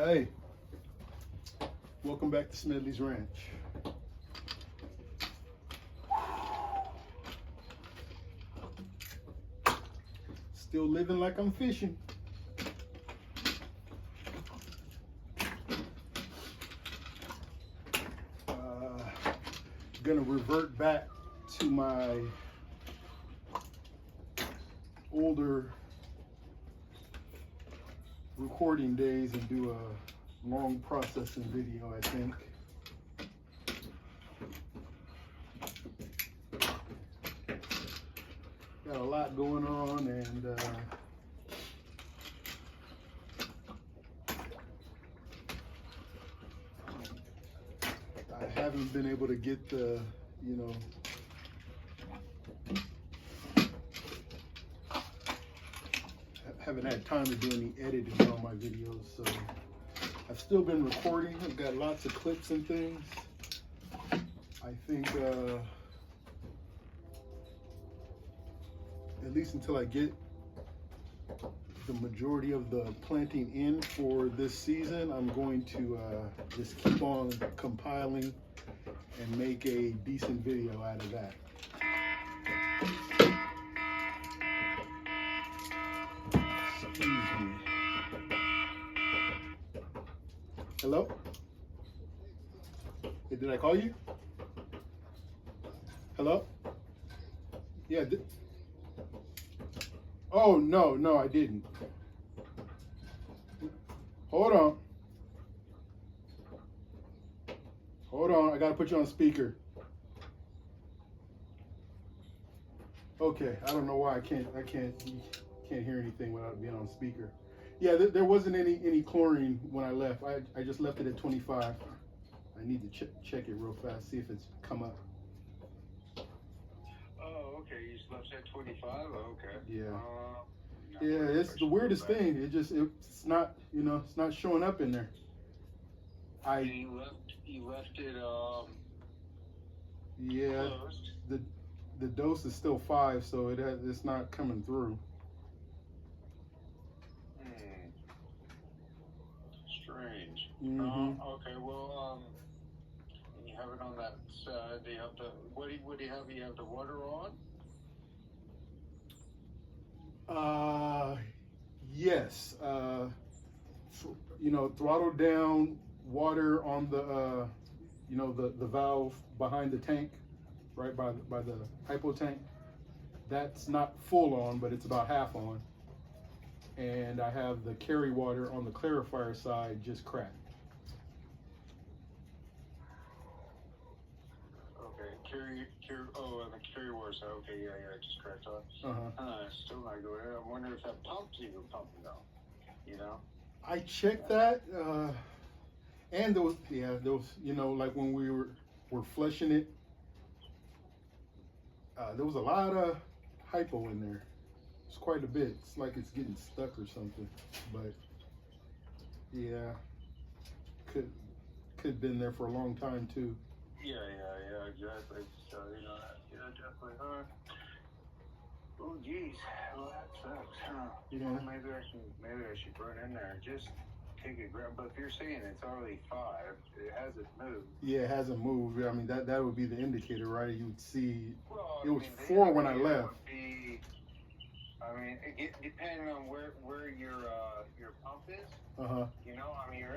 Hey, welcome back to Smedley's Ranch. Still living like I'm fishing. Gonna revert back to my older recording days and do a long processing video, I think. Got a lot going on, and I haven't been able to get the, haven't had time to do any editing on my videos, so I've still been recording. I've got lots of clips and things. I think at least until I get the majority of the planting in for this season, I'm going to just keep on compiling and make a decent video out of that. Excuse me. Hello? Hey, did I call you? Hello? Yeah. Oh, no, I didn't. Hold on, I gotta put you on speaker. Okay, I don't know why I can't hear anything without being on speaker. Yeah, there wasn't any chlorine when I left. I just left it at 25. I need to check it real fast, see if it's come up. Oh, okay. You just left at 25. Okay. Yeah. Yeah, it's the weirdest thing. It's not, it's not showing up in there. You left it yeah, closed. The dose is still 5, so it's not coming through. Strange. Mm-hmm. Okay, well, you have it on that side. Do you have to, what do you have? You have the water on? Yes. Throttle down, water on the, the valve behind the tank, right by the hypo tank. That's not full on, but it's about half on. And I have the carry water on the clarifier side just cracked. Okay, and the carry water side. Okay, yeah, just cracked on. Still not going in. I'm wondering if that pump's even pumping though. I checked that, and there was, like when we were flushing it, there was a lot of hypo in there. It's quite a bit. It's like it's getting stuck or something, but yeah, could have been there for a long time too. Yeah, exactly. So, definitely, oh, geez. Well, that sucks, huh? Yeah. Maybe I should run in there and just take a grab. But if you're saying it's already 5, it hasn't moved. Yeah, it hasn't moved. I mean, that would be the indicator, right? You would see, well, it was 4 when I left. Depending on where your pump is, your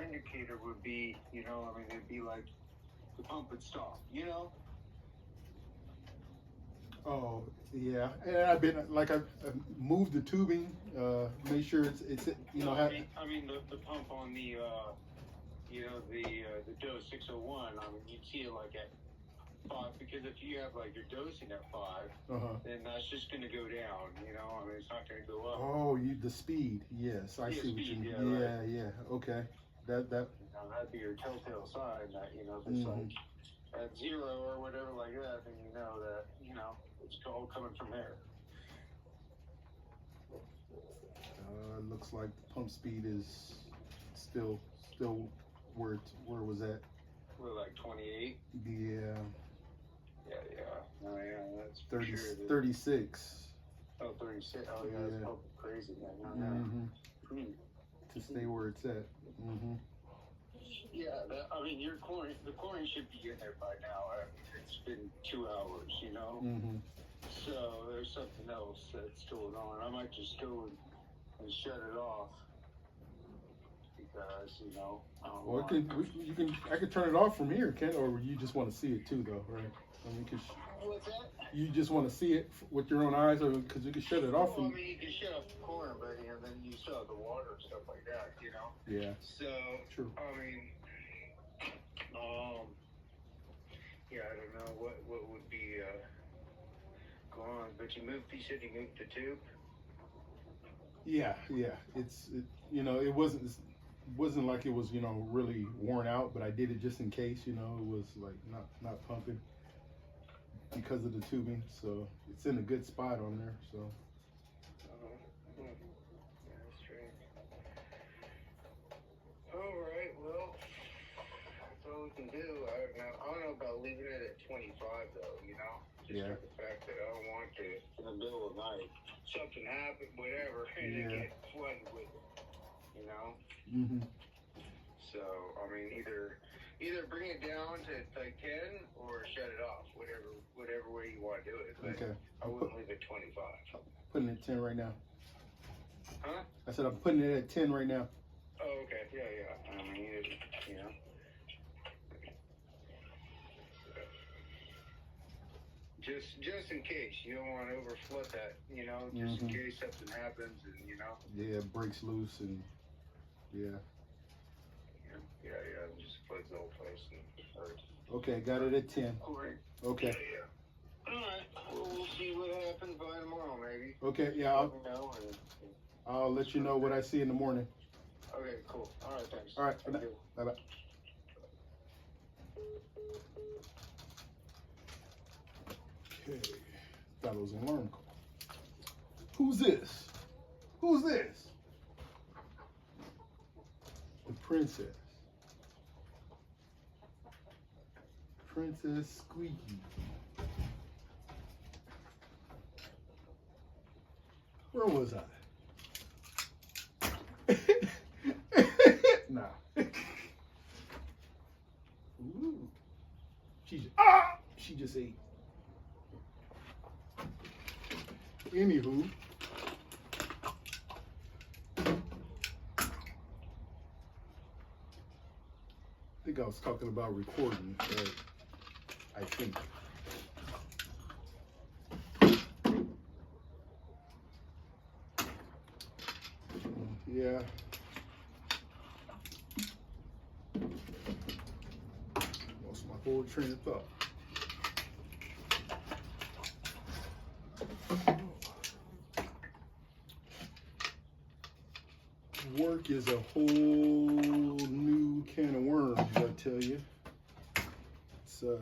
indicator would be, it'd be like the pump would stop, Oh, yeah. And I've moved the tubing, made sure it's the pump on the, the dose 601, you'd see it like at 5, because if you have like your dosing at 5, then that's just going to go down, it's not going to go up. Oh, the speed. Yes, I see what you mean. Yeah, right. Yeah. Okay. That'd be your telltale sign that, it's like at 0 or whatever like that, then that, it's all coming from there. It looks like the pump speed is still where it was at. We're like 28. Yeah. Oh yeah, that's 30, sure 36. Oh, 36. Oh yeah, that's crazy, man. To stay where it's at. Yeah, I mean, the chlorine should be in there by now. I mean, it's been 2 hours, you know? Mm-hmm. So there's something else that's going on. I might just go and shut it off because, you know, I don't Well, want I could turn it off from here, Ken, or you just want to see it too, though, right? I mean, What's that? you just want to see it with your own eyes, or because you can shut it off Well, from. I mean, you can shut off the chlorine, but you know, then you still have the water and stuff like that, you know? Yeah. So, True. I mean, yeah, I don't know what would be going on, but you said you moved the tube? Yeah. It wasn't like it was, really worn out, but I did it just in case, it was like not pumping because of the tubing. So it's in a good spot on there. So. Yeah, that's right. All right, well, that's all we can do. I don't know about leaving it at 25 though, just Yeah. for the fact that I don't want to, in the middle of the night, something happen, whatever, and it get flooded with it, Mm-hmm. So, I mean, either bring it down to like 10 or shut it off, whatever way you want to do it. But Okay. I wouldn't leave it 25. Putting it at 10 right now. Huh? I said I'm putting it at 10 right now. Oh, okay. Yeah. I mean, Just in case. You don't want to overflood that, just in case something happens and, Yeah, it breaks loose and, yeah. Yeah, just floods the whole place and hurts. Okay, got it at 10. All right. Okay. Yeah. All right. Well, we'll see what happens by tomorrow, maybe. Okay, yeah, I'll let you know what I see in the morning. Okay, cool. All right, thanks. All right, Thank you. bye-bye. Okay, that was an alarm call. Who's this? Who's this? The princess. Princess Squeaky. Where was I? Nah. Ooh. She just ate. Anywho. I think I was talking about recording, right? I think. Yeah. Lost my whole train of thought. Work is a whole new can of worms, I tell you. It's so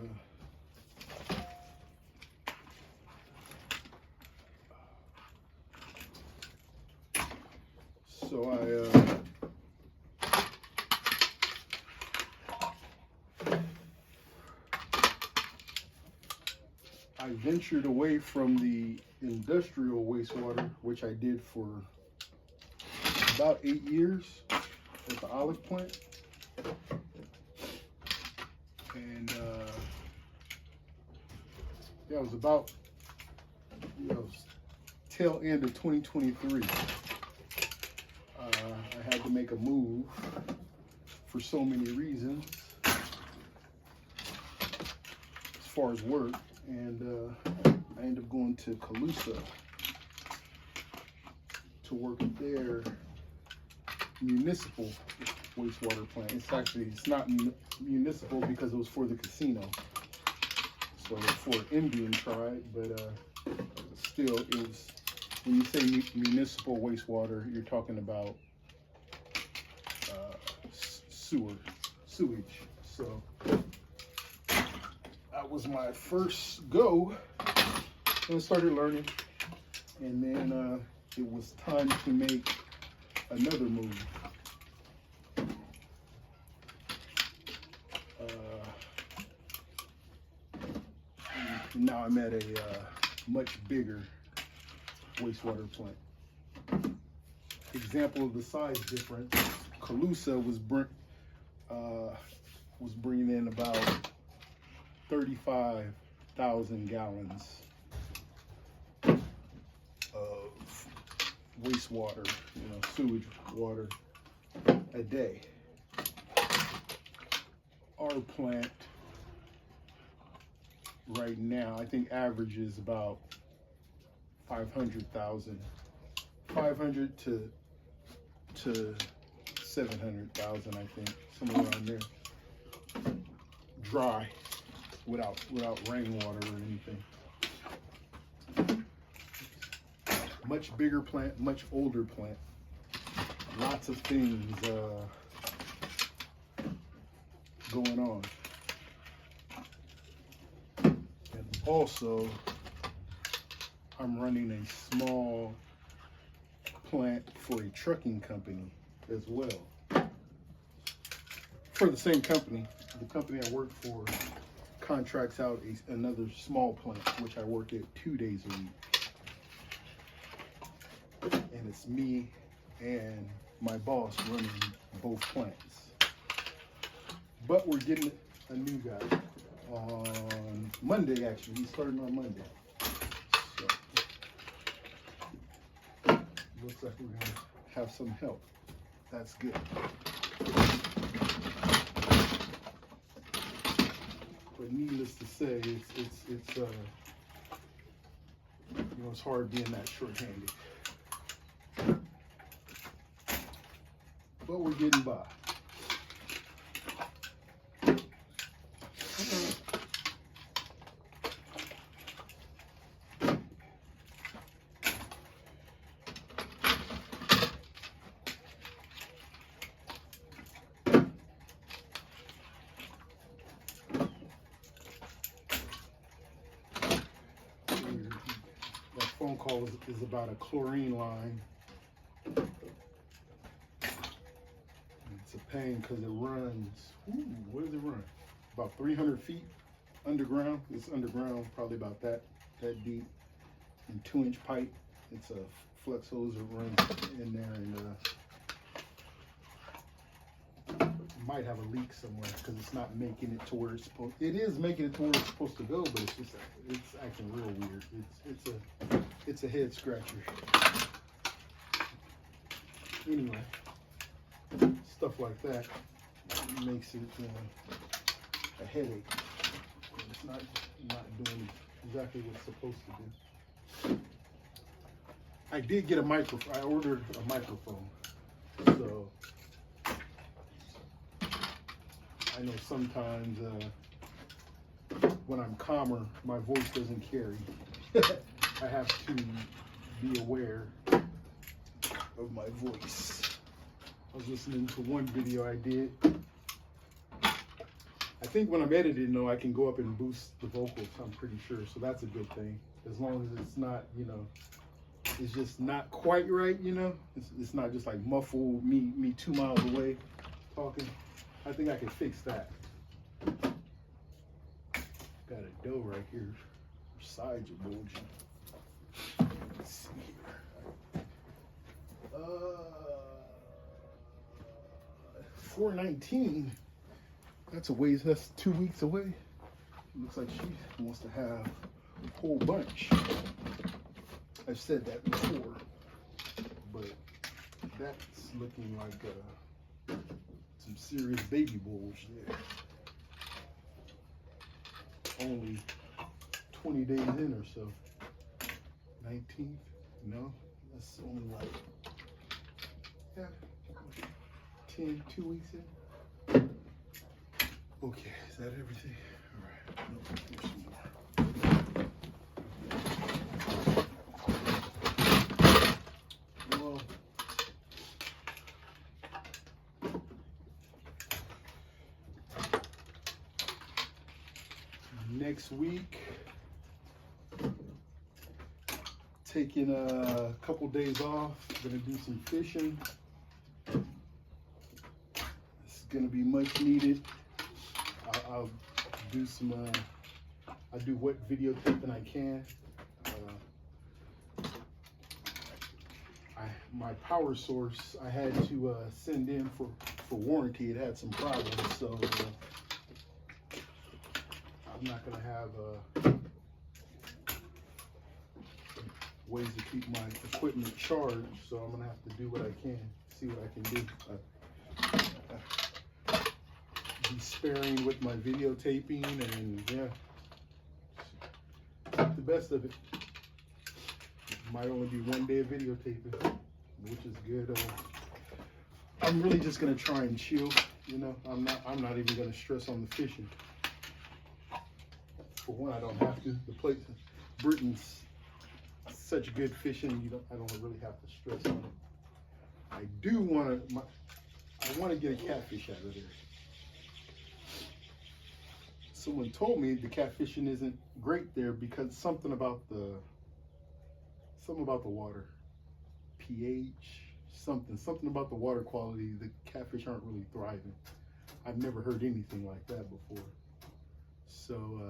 I ventured away from the industrial wastewater, which I did for about 8 years at the olive plant. And yeah, it was about tail end of 2023. I had to make a move for so many reasons as far as work, and I ended up going to Calusa to work at their municipal wastewater plant. It's not municipal because it was for the casino, so it's for an Indian tribe, but still, it was, when you say municipal wastewater, you're talking about sewage. So that was my first go, and I started learning, and then it was time to make another move. Now I'm at a much bigger wastewater plant. Example of the size difference, Calusa was was bringing in about 35,000 gallons of wastewater, sewage water a day. Our plant right now, I think averages about 500,000, 500 to 700,000, I think, somewhere around there. Dry, without rainwater or anything. Much bigger plant, much older plant. Lots of things going on. And also, I'm running a small plant for a trucking company as well. For the same company, the company I work for contracts out another small plant, which I work at 2 days a week. And it's me and my boss running both plants. But we're getting a new guy on Monday, actually. He's starting on Monday. So, looks like we're gonna have some help. That's good. But needless to say, it's hard being that short-handed. But we're getting by. That phone call is about a chlorine line. It's a pain because it runs, where does it run? About 300 feet underground. It's underground, probably about that deep. And 2-inch pipe. It's a flux hose that runs in there, and might have a leak somewhere because it's not making it to where it's supposed. It is making it to where it's supposed to go, but it's acting real weird. It's a head scratcher. Anyway, stuff like that makes it a headache. It's not doing exactly what it's supposed to do. I did get a microphone. I ordered a microphone, so I know sometimes when I'm calmer, my voice doesn't carry. I have to be aware of my voice. I was listening to one video I did. I think when I'm editing, though, I can go up and boost the vocals, I'm pretty sure. So that's a good thing. As long as it's not, it's just not quite right, It's not just like muffled me 2 miles away talking. I think I can fix that. Got a dough right here. Sides are bulging. Let's see here. 419. That's 2 weeks away. Looks like she wants to have a whole bunch. I've said that before, but that's looking like some serious baby bulge there. Only 20 days in or so. 19th? No, that's only like 2 weeks in. Okay, is that everything? All right, no, here's some more. Well, next week, taking a couple days off, gonna do some fishing. It's gonna be much needed. I'll do some, I'll do what videotaping I can. my power source I had to send in for warranty. It had some problems, so I'm not gonna have ways to keep my equipment charged, so I'm gonna have to do what I can, see what I can do. Be sparing with my videotaping, and yeah, make the best of it. Might only be one day of videotaping, which is good. I'm really just gonna try and chill. You know, I'm not even gonna stress on the fishing. For one, I don't have to. The place, Britain's such good fishing. I don't really have to stress on it. I do want to. I want to get a catfish out of there. Someone told me the catfishing isn't great there because something about the water, pH, something about the water quality. The catfish aren't really thriving. I've never heard anything like that before. So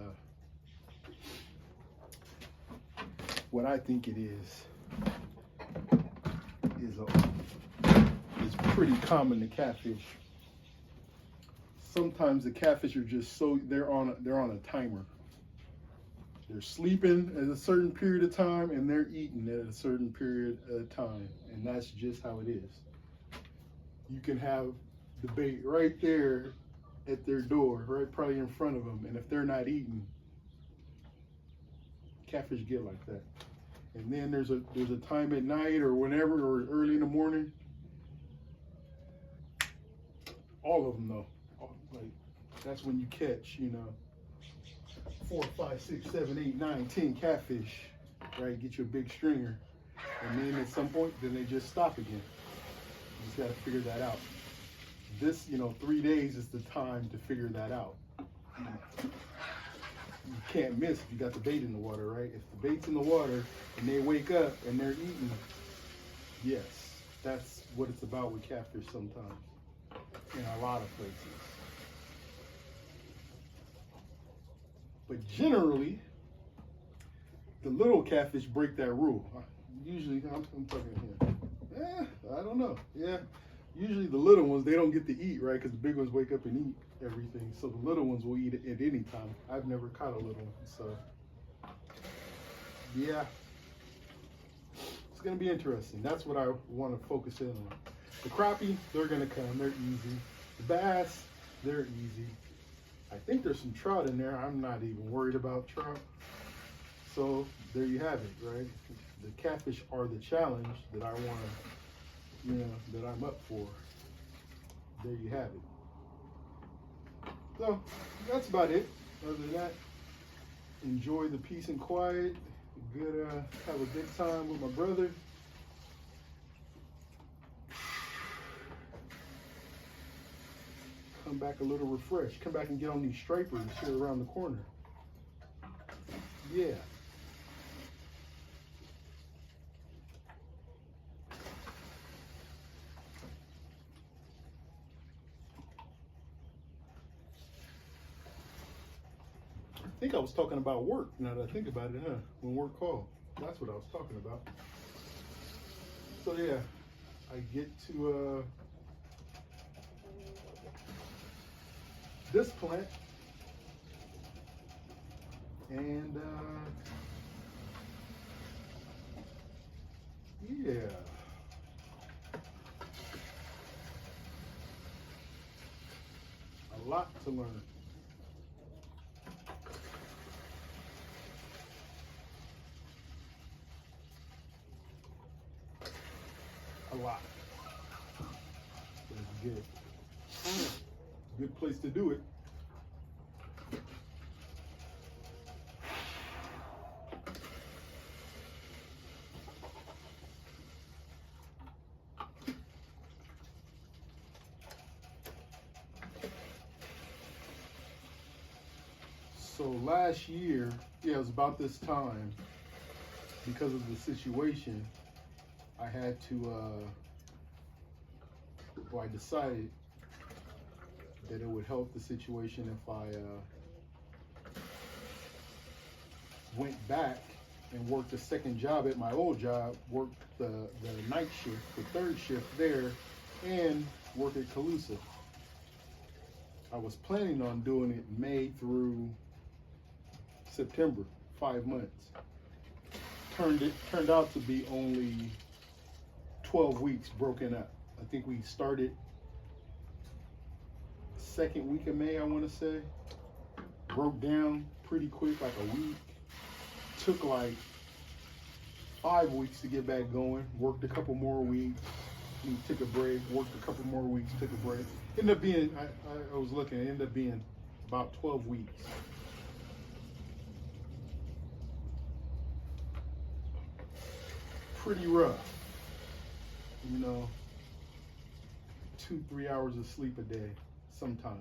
what I think it is pretty common to catfish. Sometimes the catfish are just they're on a timer. They're sleeping at a certain period of time and they're eating at a certain period of time, and that's just how it is. You can have the bait right there at their door, right, probably in front of them, and if they're not eating, catfish get like that. And then there's a time at night or whenever, or early in the morning. All of them though, like that's when you catch, 4, 5, 6, 7, 8, 9, 10 catfish, right? Get you a big stringer, and then at some point, then they just stop again. You just got to figure that out. This, 3 days is the time to figure that out. You can't miss if you got the bait in the water, right? If the bait's in the water and they wake up and they're eating, yes, that's what it's about with catfish sometimes, in a lot of places. But generally, the little catfish break that rule. Usually, I'm talking here. I don't know. Yeah, usually the little ones, they don't get to eat, right? Because the big ones wake up and eat everything. So the little ones will eat it at any time. I've never caught a little one, so yeah. It's gonna be interesting. That's what I want to focus in on. The crappie, they're gonna come. They're easy. The bass, they're easy. I think there's some trout in there. I'm not even worried about trout. So there you have it, right? The catfish are the challenge that I want to, that I'm up for. There you have it. So that's about it. Other than that, enjoy the peace and quiet. Have a good time with my brother. Come back a little refreshed. Come back and get on these stripers here around the corner. Yeah. I think I was talking about work, now that I think about it, when work called. That's what I was talking about. So yeah, I get to this plant, and yeah, a lot to learn. A lot. That's good. Good place to do it. So last year, yeah, it was about this time, because of the situation, I had to, I decided that it would help the situation if I went back and worked a second job at my old job, worked the night shift, the third shift there, and worked at Calusa. I was planning on doing it May through September, 5 months. Turned out to be only 12 weeks broken up. I think we started second week of May, I want to say. Broke down pretty quick, like a week. Took like 5 weeks to get back going. Worked a couple more weeks. Took a break. Worked a couple more weeks. Took a break. Ended up being, I was looking, it ended up being about 12 weeks. Pretty rough. You know, 2-3 hours of sleep a day sometimes.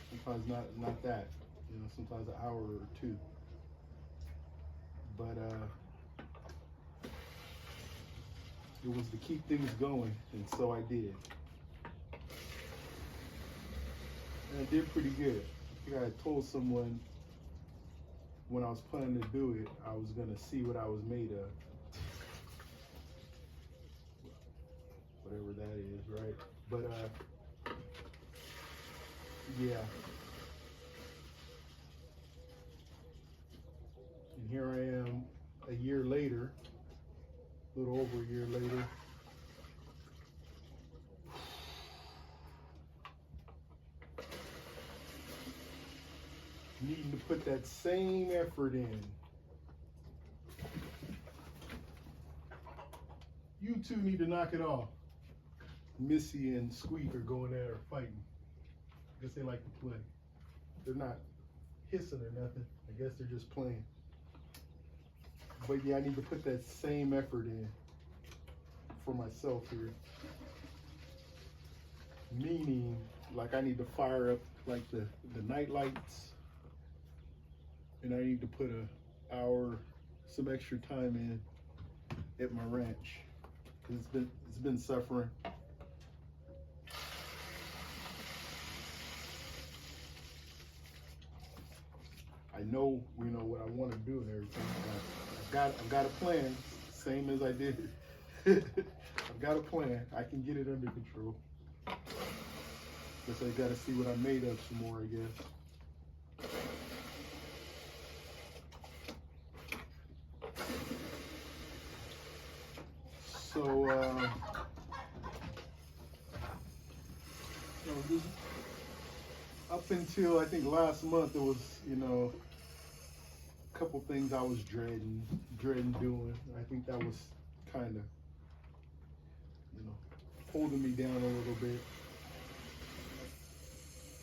Sometimes not that. You know, sometimes an hour or two. But it was to keep things going, and so I did. And I did pretty good. I think I had told someone when I was planning to do it, I was gonna see what I was made of. Whatever that is, right? But yeah. And here I am a year later, a little over a year later. Needing to put that same effort in. You two need to knock it off. Missy and Squeak are going there fighting. I guess they like to play. They're not hissing or nothing. I guess they're just playing. But yeah, I need to put that same effort in for myself here. Meaning, like I need to fire up like the night lights, and I need to put some extra time in at my ranch. It's been suffering. I know, you know, what I want to do and everything. I've got a plan, same as I did. I've got a plan. I can get it under control. Guess I got to see what I'm made of some more, I guess. So, up until I think last month, it was, you know, a couple things I was dreading doing. I think that was kind of, you know, holding me down a little bit,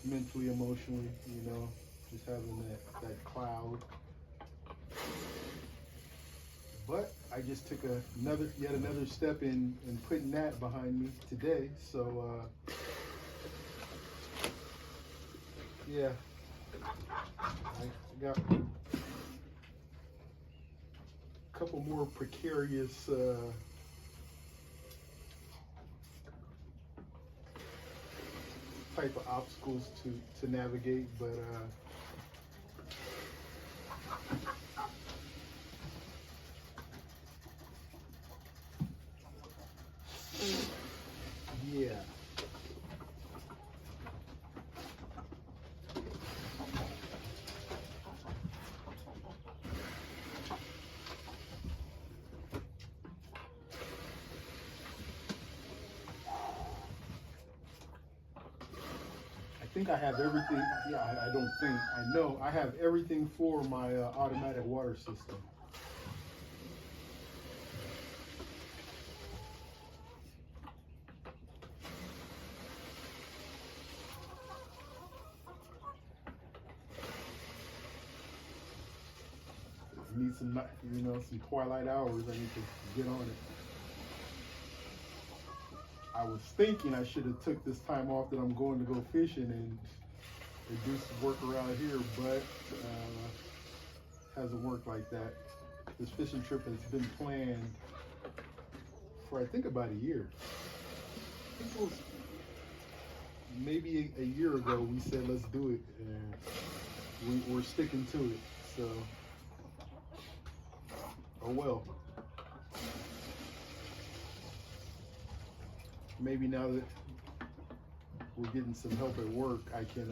mentally, emotionally, you know, just having that cloud. But I just took yet another step in putting that behind me today. So, yeah, I got a couple more precarious type of obstacles to navigate, but yeah. I think I have everything. Yeah, I don't think. I know I have everything for my automatic water system. Need some, you know, some twilight hours. I need to get on it. I was thinking I should have took this time off that I'm going to go fishing and do some work around here, but hasn't worked like that. This fishing trip has been planned for I think about a year. I think it was maybe a year ago we said let's do it, and we're sticking to it. So, oh well. Maybe now that we're getting some help at work, I can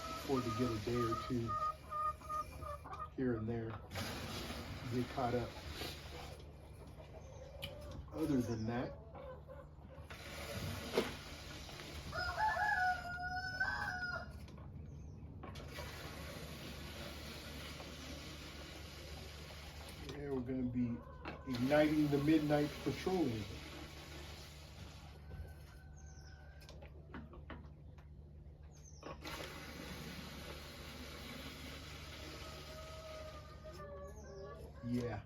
afford to get a day or two here and there, get caught up. Other than that, yeah, we're gonna be igniting the midnight petroleum. Yeah.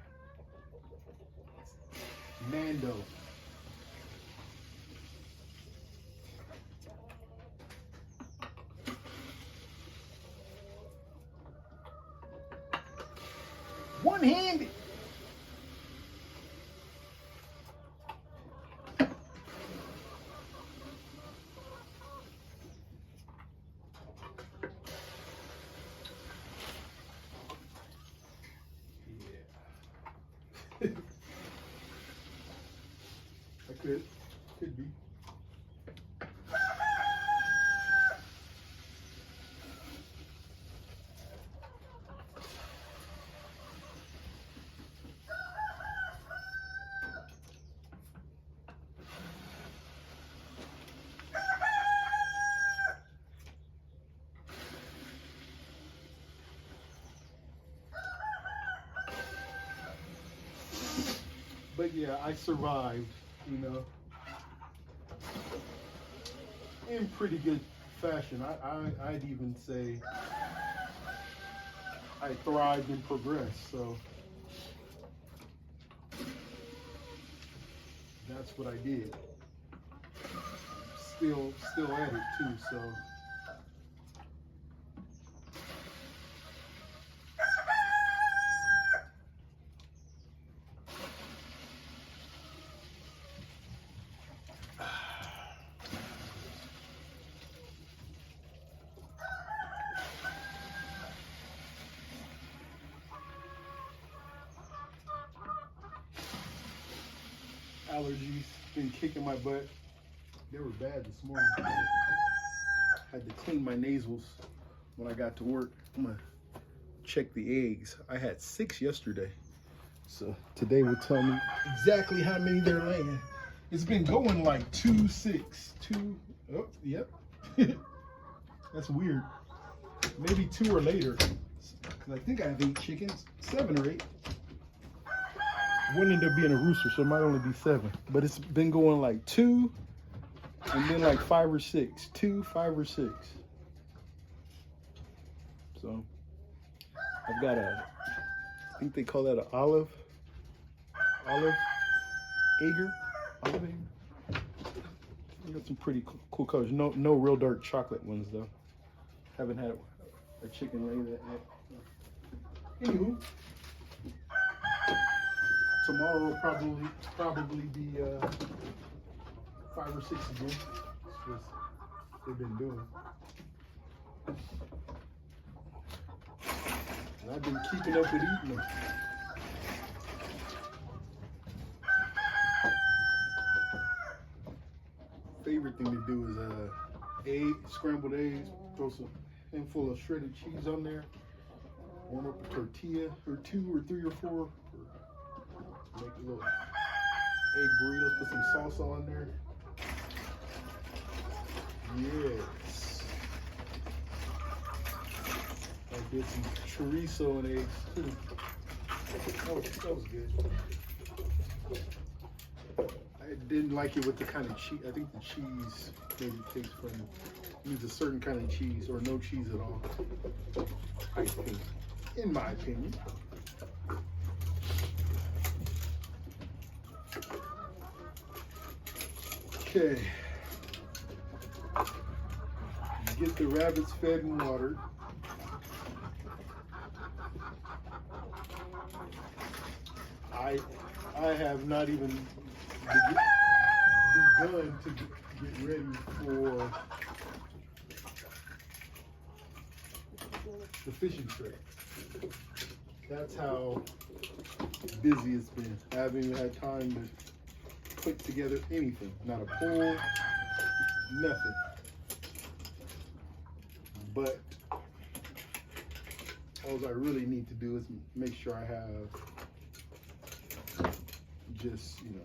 Mando. One-handed. Yeah. I could be. But yeah, I survived, you know, in pretty good fashion. I'd even say I thrived and progressed. So that's what I did. Still at it too. So. Allergies been kicking my butt. They were bad this morning. Had to clean my nasals when I got to work. I'm gonna check the eggs. I had 6 yesterday, so today will tell me exactly how many they're laying. It's been going like 2, 6, 2. Oh, yep. That's weird. Maybe 2 or later. 'Cause I think I have 8 chickens, 7 or 8. One ended up being a rooster, so it might only be 7. But it's been going like 2, and then like 5 or 6. 2, 5 or 6. So I've got I think they call that an olive egger. I got some pretty cool colors. No real dark chocolate ones though. Haven't had a chicken lay that yet. Anywho. Tomorrow will probably be 5 or 6 again. It's just they've been doing. And I've been keeping up with eating them. Favorite thing to do is scrambled eggs, throw some handful of shredded cheese on there, warm up a tortilla or 2 or 3 or 4. Make a little egg burritos, put some salsa on there. Yes. I did some chorizo and eggs too. That was good. I didn't like it with the kind of cheese. I think the cheese maybe tastes funny. Needs a certain kind of cheese or no cheese at all. I think, in my opinion. Okay, get the rabbits fed and watered. I have not even begun to get ready for the fishing trip. That's how busy it's been. I haven't even had time to put together anything. Not a pool, nothing. But all I really need to do is make sure I have just, you know,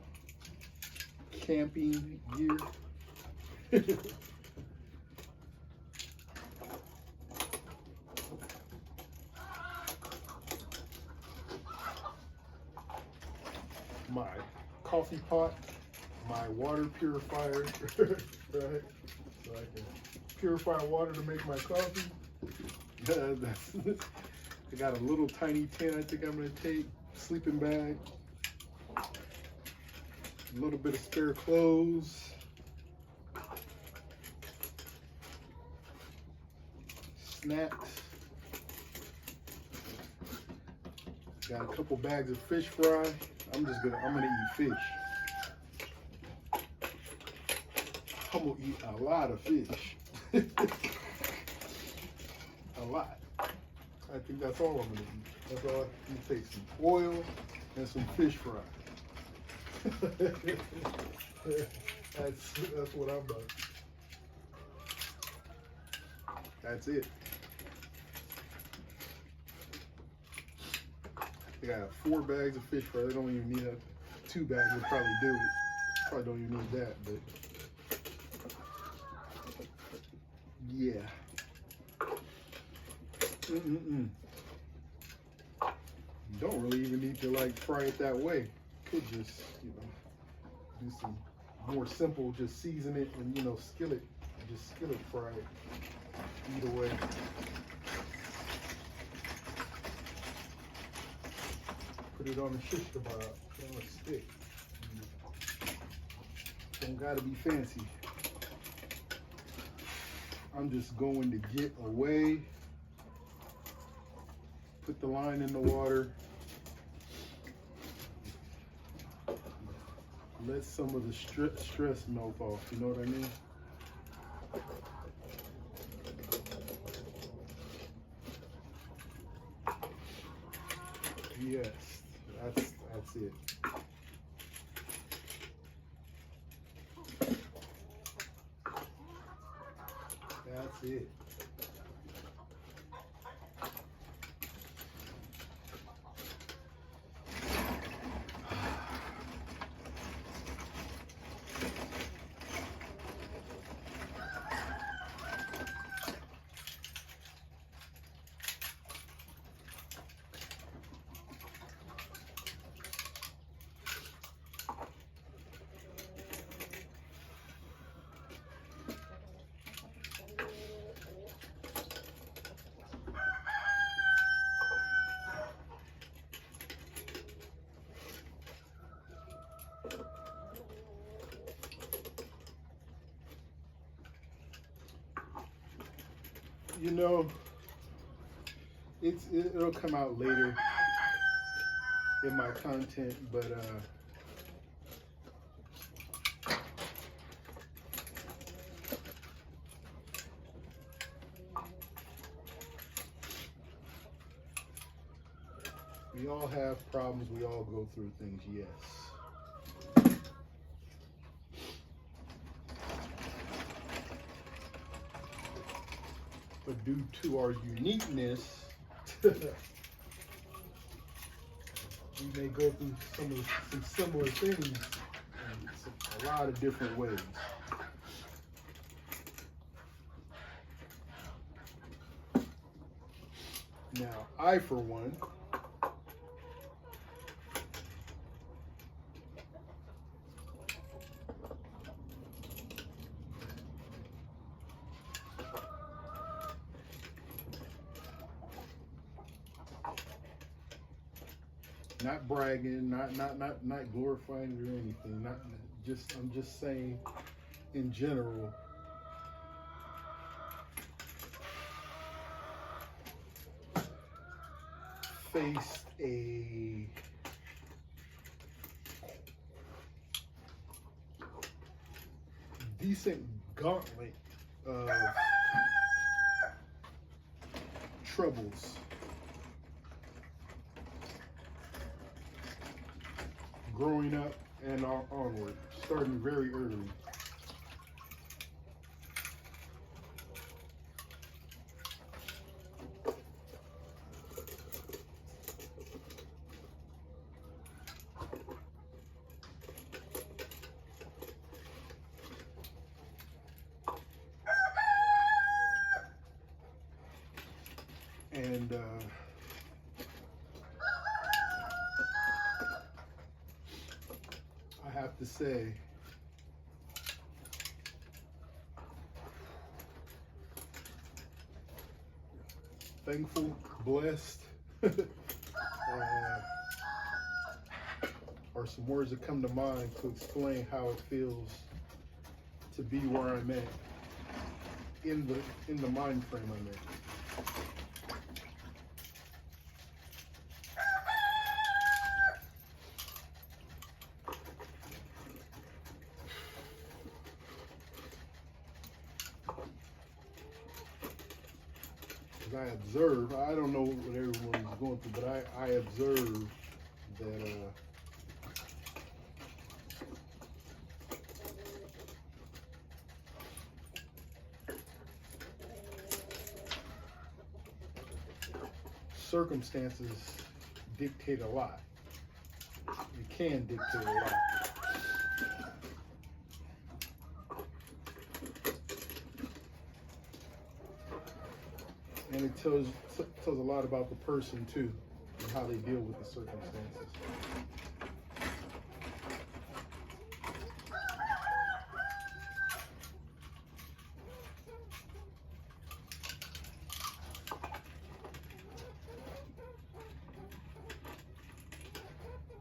camping gear. My coffee pot, my water purifier, right? So I can purify water to make my coffee. I got a little tiny tent I think I'm gonna take, sleeping bag, a little bit of spare clothes, snacks, got a couple bags of fish fry. I'm gonna eat fish. I'm gonna eat a lot of fish. A lot. I think that's all I'm gonna eat. That's all I can take, some oil and some fish fry. That's what I'm about. That's it. I got 4 bags of fish fry. They don't even need 2 bags. Would probably do it. Probably don't even need that, but yeah. You don't really even need to like fry it that way. Could just, you know, do some more simple, just season it and, you know, skillet fry it. Either way. Put it on a shish kebab, on a stick. Don't gotta be fancy. I'm just going to get away, put the line in the water, let some of the stress melt off, you know what I mean? Yes, that's it. That's it. You know, it'll come out later in my content, but we all have problems, we all go through things, yes. But due to our uniqueness, we may go through some similar things in a lot of different ways. Now, I, for one, not bragging, not glorifying or anything. I'm just saying, in general, faced a decent gauntlet of troubles growing up and onward, starting very early. And I have to say, thankful, blessed, are some words that come to mind to explain how it feels to be where I'm at in the mind frame I'm in. I observe, I don't know what everyone is going through, but I observe that circumstances dictate a lot. You can dictate a lot. And it tells a lot about the person too, and how they deal with the circumstances.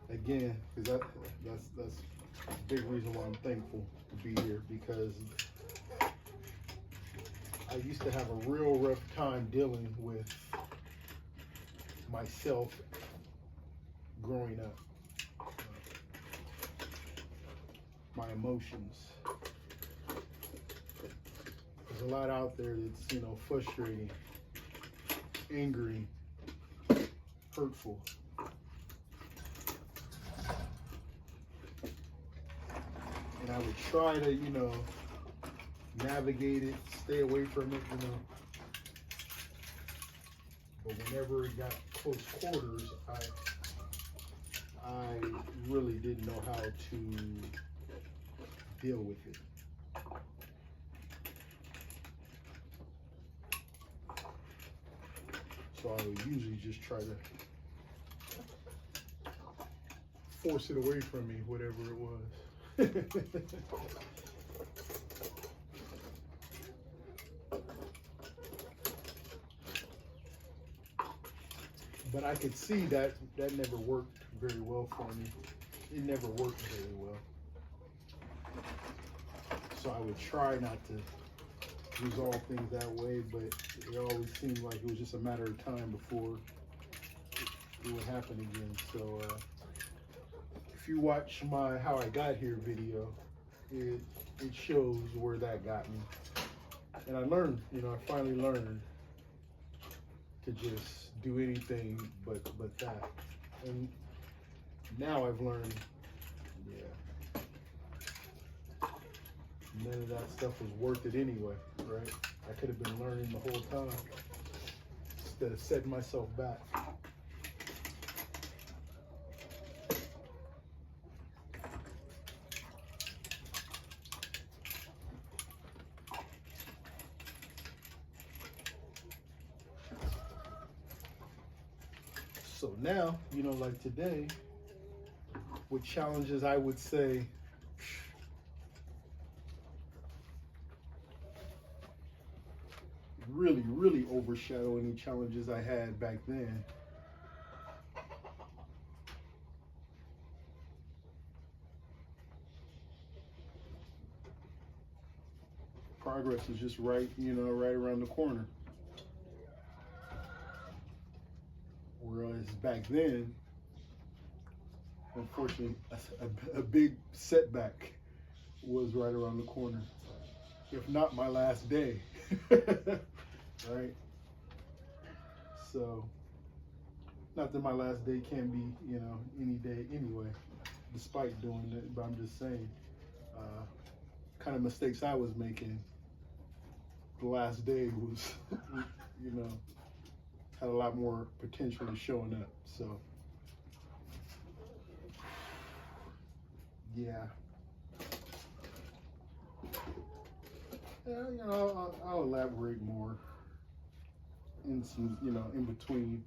Again, because that's a big reason why I'm thankful to be here, because I used to have a real rough time dealing with myself growing up. My emotions. There's a lot out there that's, you know, frustrating, angry, hurtful. And I would try to, you know, navigate it, stay away from it, you know. But whenever it got close quarters, I really didn't know how to deal with it. So I would usually just try to force it away from me, whatever it was. But I could see that never worked very well for me. It never worked very well. So I would try not to resolve things that way, but it always seemed like it was just a matter of time before it would happen again. So if you watch my How I Got Here video, it shows where that got me. And I learned, you know, I finally learned to just do anything but that. And now I've learned, yeah, none of that stuff was worth it anyway, right? I could have been learning the whole time instead of setting myself back. So now, you know, like today, with challenges, I would say, really overshadow any challenges I had back then. Progress is just right, you know, right around the corner. Whereas back then, unfortunately, a big setback was right around the corner, if not my last day, right? So, not that my last day can be, you know, any day anyway, despite doing it, but I'm just saying, kind of mistakes I was making the last day was, you know, had a lot more potential of showing up. So, yeah. Yeah, you know, I'll elaborate more in some, you know, in between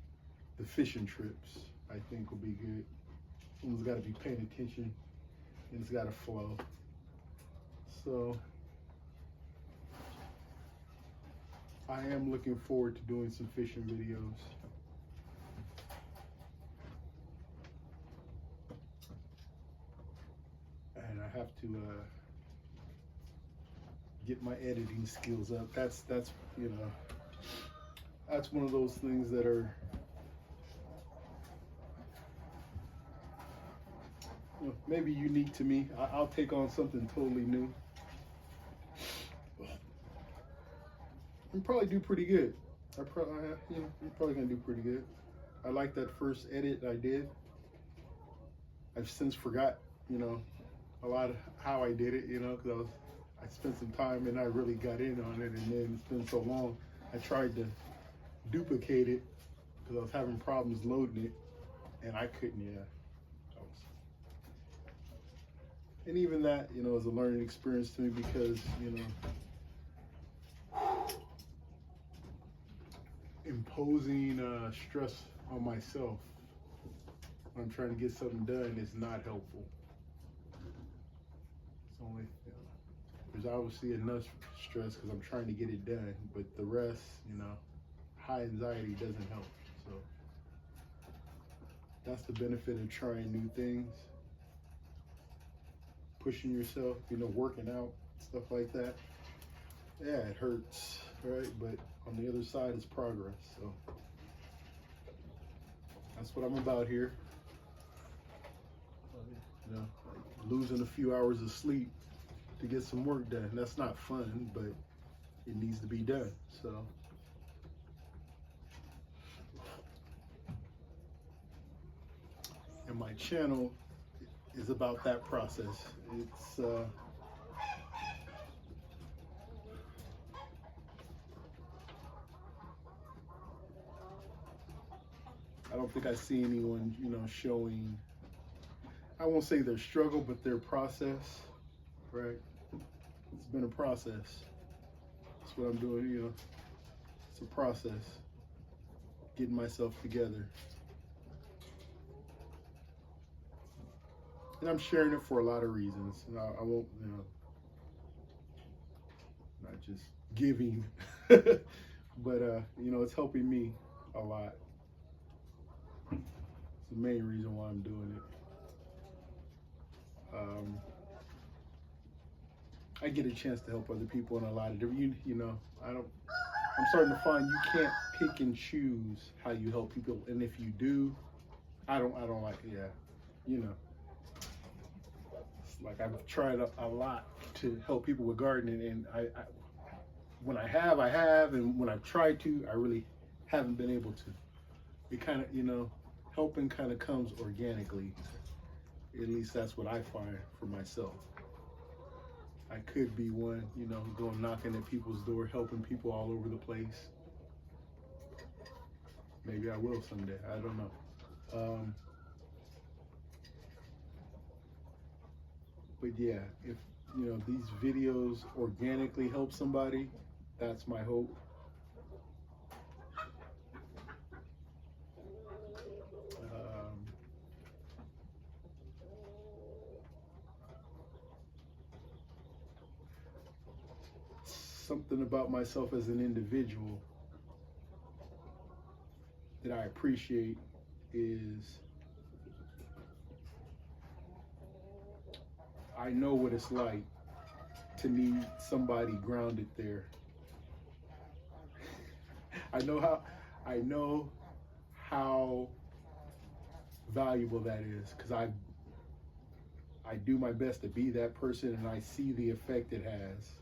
the fishing trips. I think will be good. Someone's got to be paying attention, and it's got to flow. So I am looking forward to doing some fishing videos. And I have to get my editing skills up. That's you know, that's one of those things that are, you know, maybe unique to me. I'll take on something totally new. I'm probably do pretty good. You know, I'm probably gonna do pretty good. I like that first edit I did. I've since forgot, you know, a lot of how I did it, you know, because I spent some time and I really got in on it, and then it's been so long. I tried to duplicate it because I was having problems loading it, and I couldn't. Yeah. And even that, you know, is a learning experience to me because, you know, imposing stress on myself when I'm trying to get something done is not helpful. It's only, you know, there's obviously enough stress because I'm trying to get it done, but the rest, you know, high anxiety doesn't help. So that's the benefit of trying new things, pushing yourself, you know, working out, stuff like that. Yeah, it hurts, right? But on the other side is progress. So that's what I'm about here. You know, like losing a few hours of sleep to get some work done. That's not fun, but it needs to be done. So and my channel is about that process. It's I don't think I see anyone, you know, showing, I won't say their struggle, but their process, right? It's been a process. That's what I'm doing, you know. It's a process. Getting myself together. And I'm sharing it for a lot of reasons. I won't, you know, not just giving, but, you know, it's helping me a lot. It's the main reason why I'm doing it. I get a chance to help other people in a lot of different, you know, I'm starting to find you can't pick and choose how you help people. And if you do, I don't like it. Yeah, you know, it's like I've tried a lot to help people with gardening, and I when I have, and when I've tried to, I really haven't been able to. It kind of, you know, helping kind of comes organically. At least that's what I find for myself. I could be one, you know, going knocking at people's door, helping people all over the place. Maybe I will someday. I don't know. But yeah, if, you know, these videos organically help somebody, that's my hope. Something about myself as an individual that I appreciate is I know what it's like to need somebody grounded there. I know how valuable that is, because I do my best to be that person, and I see the effect it has.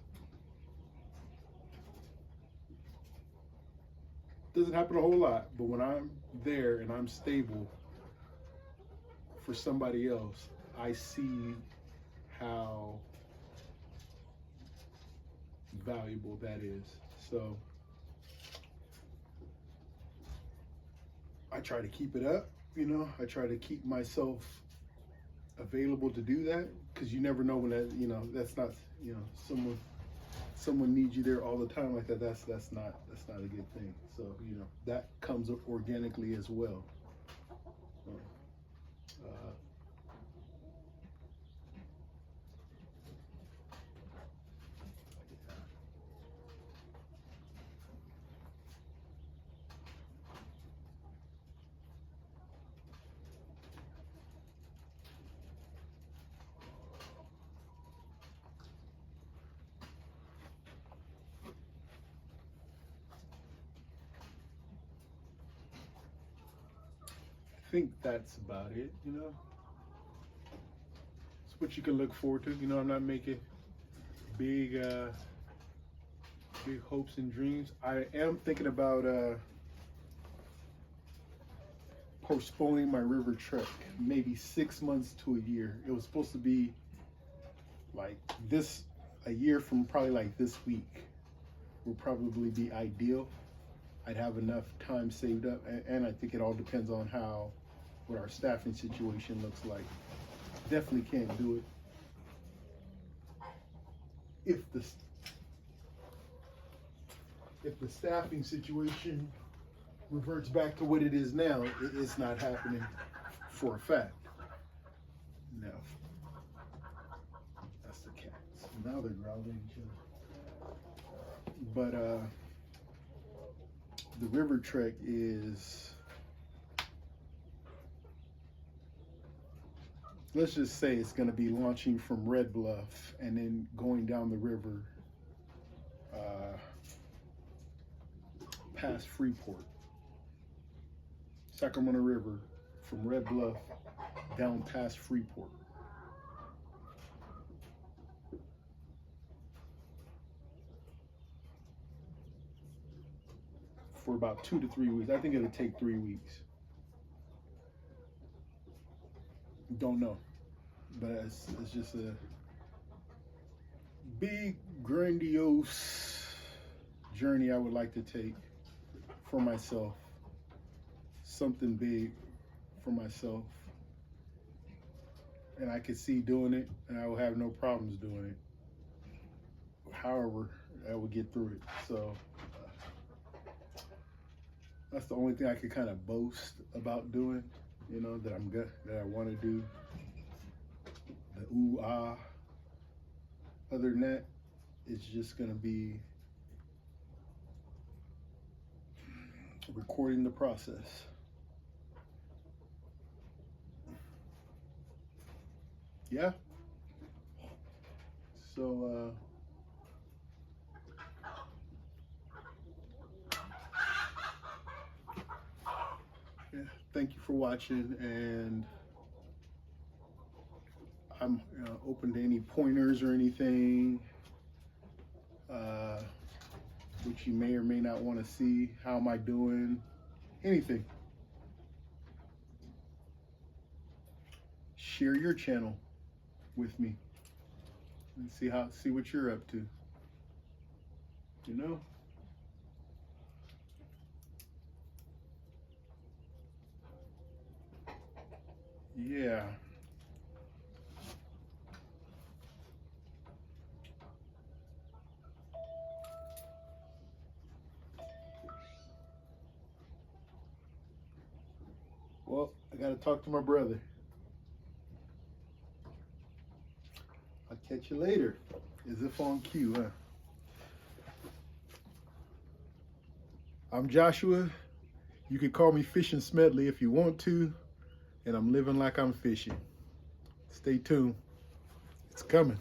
doesn't happen a whole lot, but when I'm there and I'm stable for somebody else, I see how valuable that is. So I try to keep it up, you know. I try to keep myself available to do that, because you never know when that, you know, that's not, you know, someone needs you there all the time like that. That's not a good thing. So, you know, that comes up organically as well. I think that's about it, you know. It's what you can look forward to. You know, I'm not making big hopes and dreams. I am thinking about postponing my river trek maybe 6 months to a year. It was supposed to be like a year from probably like this week would probably be ideal. I'd have enough time saved up, and I think it all depends on what our staffing situation looks like. Definitely can't do it if the staffing situation reverts back to what it is now. It's not happening for a fact. No, that's the cats. Now they're growling at each other. But the river trek is, let's just say it's going to be launching from Red Bluff and then going down the river past Freeport. Sacramento River from Red Bluff down past Freeport. For about 2 to 3 weeks. I think it'll take 3 weeks. Don't know, but it's just a big, grandiose journey I would like to take for myself. Something big for myself, and I could see doing it, and I will have no problems doing it. However, I will get through it. So that's the only thing I could kind of boast about doing. You know, that I'm good, that I want to do. The ooh ah. Other than that, it's just gonna be recording the process. Yeah. So yeah, thank you for watching, and I'm open to any pointers or anything which you may or may not want to see. How am I doing? Anything. Share your channel with me and see what you're up to. You know? Yeah. Well, I gotta talk to my brother. I'll catch you later. As if on cue, huh? I'm Joshua. You can call me Fishing Smedley if you want to, and I'm living like I'm fishing. Stay tuned. It's coming.